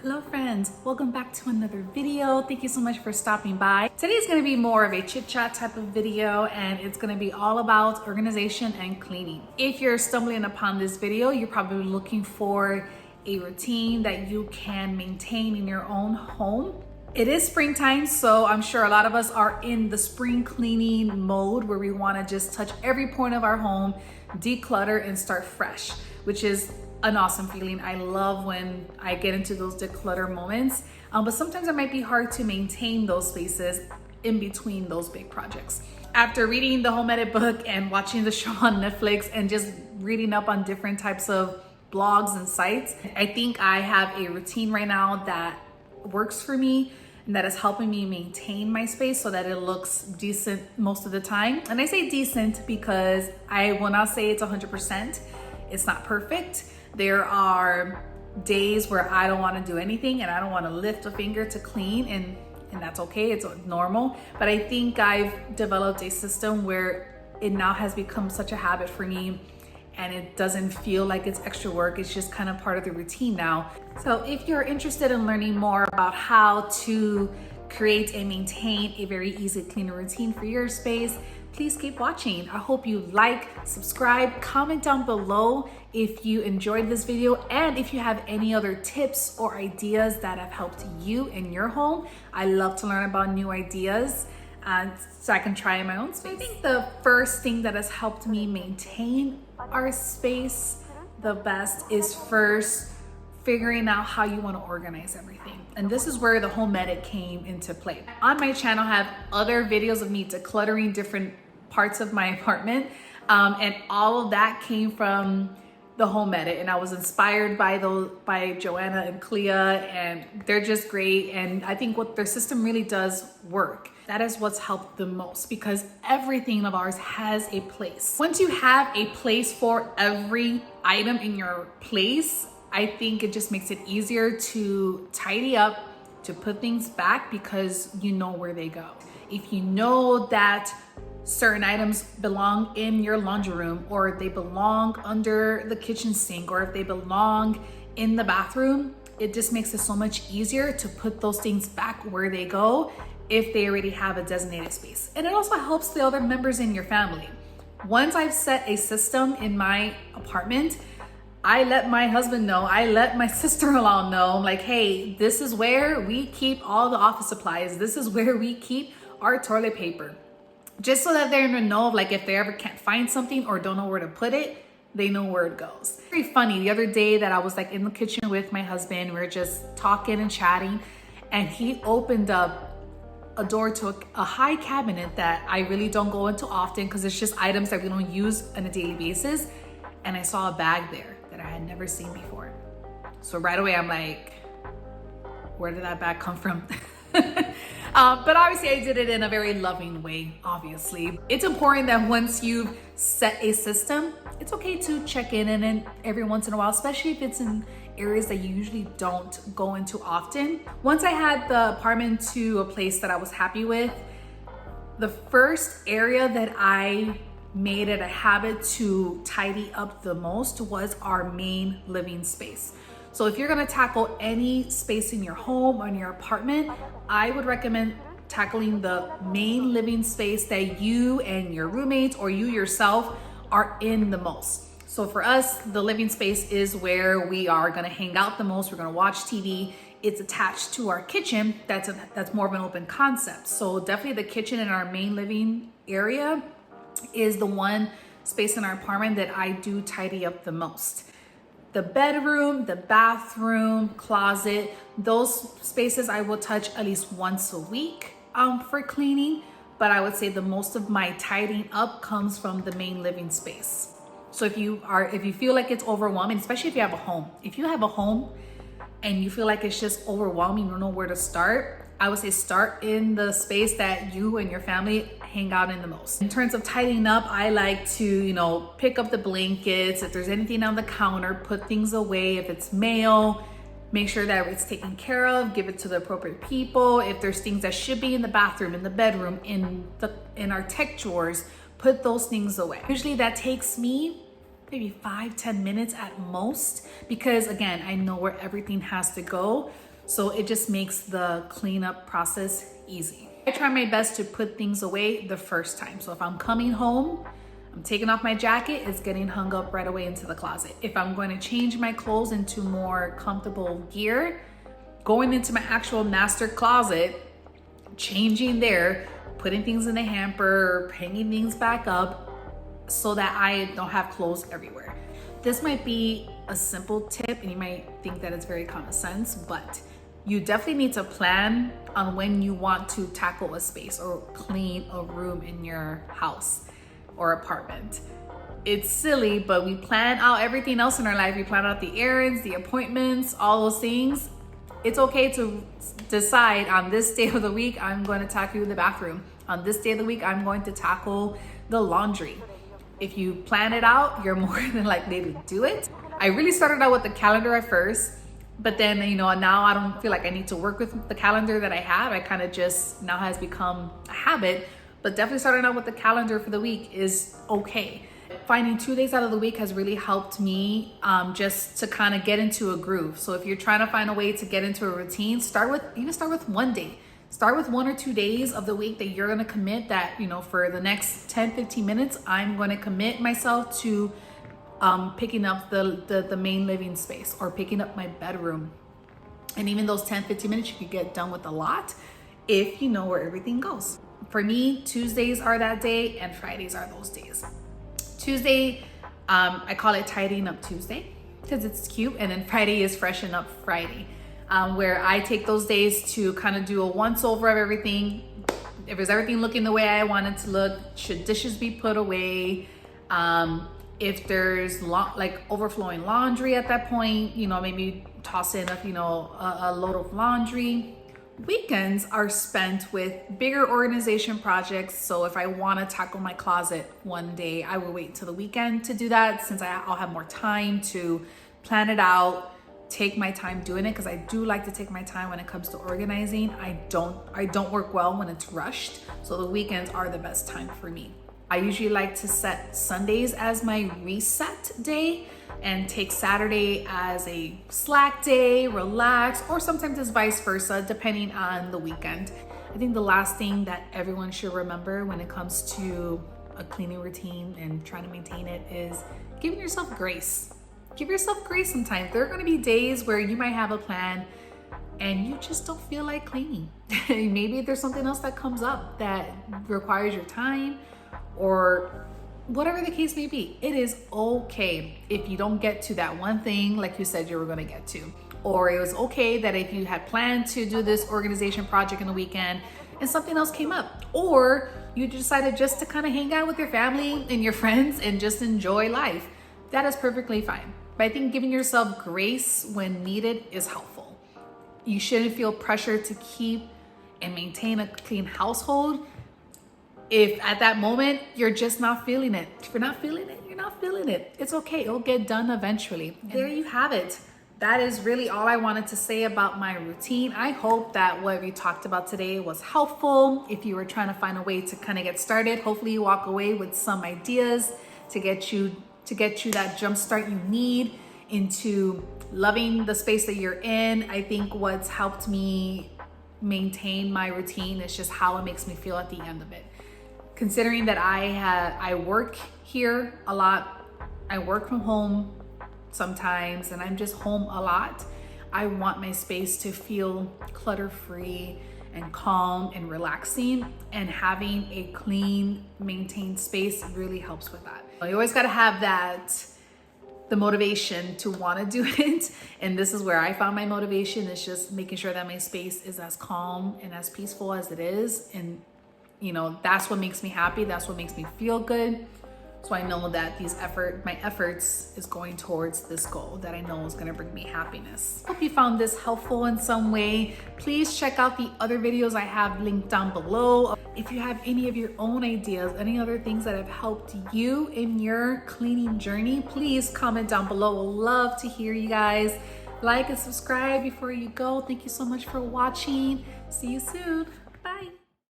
Hello friends, welcome back to another video. Thank you so much for stopping by. Today's going to be more of a chit chat type of video, and it's going to be all about organization and cleaning. If you're stumbling upon this video, you're probably looking for a routine that you can maintain in your own home. It is springtime, so I'm sure a lot of us are in the spring cleaning mode where we want to just touch every point of our home, declutter and start fresh, which is an awesome feeling. I love when I get into those declutter moments, but sometimes it might be hard to maintain those spaces in between those big projects. After reading the Home Edit book and watching the show on Netflix and just reading up on different types of blogs and sites, I think I have a routine right now that works for me and that is helping me maintain my space so that it looks decent most of the time. And I say decent because I will not say it's 100%. It's not perfect. There are days where I don't want to do anything and I don't want to lift a finger to clean, and that's okay. It's normal. But I think I've developed a system where it now has become such a habit for me, and it doesn't feel like it's extra work. It's just kind of part of the routine now. So if you're interested in learning more about how to create and maintain a very easy cleaning routine for your space, please keep watching. I hope you like, subscribe, comment down below if you enjoyed this video, and if you have any other tips or ideas that have helped you in your home. I love to learn about new ideas so I can try in my own space. I think the first thing that has helped me maintain our space the best is first figuring out how you want to organize everything. And this is where the Home Edit came into play. On my channel, I have other videos of me decluttering different parts of my apartment, and all of that came from the Home Edit, and I was inspired by Joanna and Clea, and they're just great. And I think what their system really does work. That is what's helped the most, because everything of ours has a place. Once you have a place for every item in your place, I think it just makes it easier to tidy up, to put things back, because you know where they go. If you know that certain items belong in your laundry room, or they belong under the kitchen sink, or if they belong in the bathroom, it just makes it so much easier to put those things back where they go if they already have a designated space. And it also helps the other members in your family. Once I've set a system in my apartment, I let my husband know, I let my sister-in-law know, I'm like, hey, this is where we keep all the office supplies. This is where we keep our toilet paper. Just so that they're in the know of, like, if they ever can't find something or don't know where to put it, they know where it goes. Very funny, the other day that I was like in the kitchen with my husband, we were just talking and chatting, and he opened up a door to a high cabinet that I really don't go into often because it's just items that we don't use on a daily basis. And I saw a bag there that I had never seen before. So right away, I'm like, where did that bag come from? But obviously I did it in a very loving way, obviously. It's important that once you've set a system, it's okay to check in and every once in a while, especially if it's in areas that you usually don't go into often. Once I had the apartment to a place that I was happy with, the first area that I made it a habit to tidy up the most was our main living space. So if you're gonna tackle any space in your home or in your apartment, I would recommend tackling the main living space that you and your roommates or you yourself are in the most. So for us, the living space is where we are gonna hang out the most. We're gonna watch TV. It's attached to our kitchen. That's more of an open concept. So definitely the kitchen in our main living area is the one space in our apartment that I do tidy up the most. The bedroom, the bathroom, closet, those spaces I will touch at least once a week for cleaning, but I would say the most of my tidying up comes from the main living space. So if you feel like it's overwhelming, especially if you have a home, if you have a home and you feel like it's just overwhelming, you don't know where to start, I would say start in the space that you and your family hang out in the most. In terms of tidying up, I like to, pick up the blankets. If there's anything on the counter, put things away. If it's mail, make sure that it's taken care of, give it to the appropriate people. If there's things that should be in the bathroom, in the bedroom, in our tech drawers, put those things away. Usually that takes me maybe 5-10 minutes at most, because again, I know where everything has to go. So it just makes the cleanup process easy. I try my best to put things away the first time. So if I'm coming home, I'm taking off my jacket, it's getting hung up right away into the closet. If I'm going to change my clothes into more comfortable gear, going into my actual master closet, changing there, putting things in the hamper, hanging things back up so that I don't have clothes everywhere. This might be a simple tip and you might think that it's very common sense, but you definitely need to plan on when you want to tackle a space or clean a room in your house or apartment. It's silly, but we plan out everything else in our life. We plan out the errands, the appointments, all those things. It's okay to decide on this day of the week, I'm going to tackle the bathroom. On this day of the week, I'm going to tackle the laundry. If you plan it out, you're more than likely to do it. I really started out with the calendar at first, but then, now I don't feel like I need to work with the calendar that I have. I kind of just now has become a habit, but definitely starting out with the calendar for the week is okay. Finding 2 days out of the week has really helped me just to kind of get into a groove. So if you're trying to find a way to get into a routine, start with 1 day. Start with 1 or 2 days of the week that you're going to commit that, for the next 10, 15 minutes, I'm going to commit myself to picking up the main living space or picking up my bedroom. And even those 10, 15 minutes, you could get done with a lot if you know where everything goes. For me, Tuesdays are that day and Fridays are those days. Tuesday, I call it tidying up Tuesday because it's cute. And then Friday is freshen up Friday, where I take those days to kind of do a once over of everything. Is everything looking the way I want it to look? Should dishes be put away? If there's overflowing laundry at that point, maybe toss in a load of laundry. Weekends are spent with bigger organization projects. So if I want to tackle my closet one day, I will wait till the weekend to do that, since I'll have more time to plan it out, take my time doing it, because I do like to take my time when it comes to organizing. I don't work well when it's rushed. So the weekends are the best time for me. I usually like to set Sundays as my reset day and take Saturday as a slack day, relax, or sometimes it's vice versa, depending on the weekend. I think the last thing that everyone should remember when it comes to a cleaning routine and trying to maintain it is giving yourself grace. Give yourself grace sometimes. There are going to be days where you might have a plan and you just don't feel like cleaning. Maybe there's something else that comes up that requires your time, or whatever the case may be. It is okay if you don't get to that one thing like you said you were going to get to. Or it was okay that if you had planned to do this organization project in the weekend and something else came up, or you decided just to kind of hang out with your family and your friends and just enjoy life. That is perfectly fine. But I think giving yourself grace when needed is helpful. You shouldn't feel pressure to keep and maintain a clean household if at that moment you're just not feeling it. If you're not feeling it, you're not feeling it. It's okay. It'll get done eventually. And there you have it. That is really all I wanted to say about my routine. I hope that what we talked about today was helpful. If you were trying to find a way to kind of get started, hopefully you walk away with some ideas to get you that jump start you need into loving the space that you're in. I think what's helped me maintain my routine is just how it makes me feel at the end of it. Considering that I work here a lot, I work from home sometimes, and I'm just home a lot, I want my space to feel clutter-free and calm and relaxing, and having a clean, maintained space really helps with that. You always got to have the motivation to want to do it, and this is where I found my motivation, is just making sure that my space is as calm and as peaceful as it is. And that's what makes me happy. That's what makes me feel good. So I know that my efforts is going towards this goal that I know is going to bring me happiness. Hope you found this helpful in some way. Please check out the other videos I have linked down below. If you have any of your own ideas, any other things that have helped you in your cleaning journey, please comment down below. We'll love to hear you guys. Like and subscribe before you go. Thank you so much for watching. See you soon.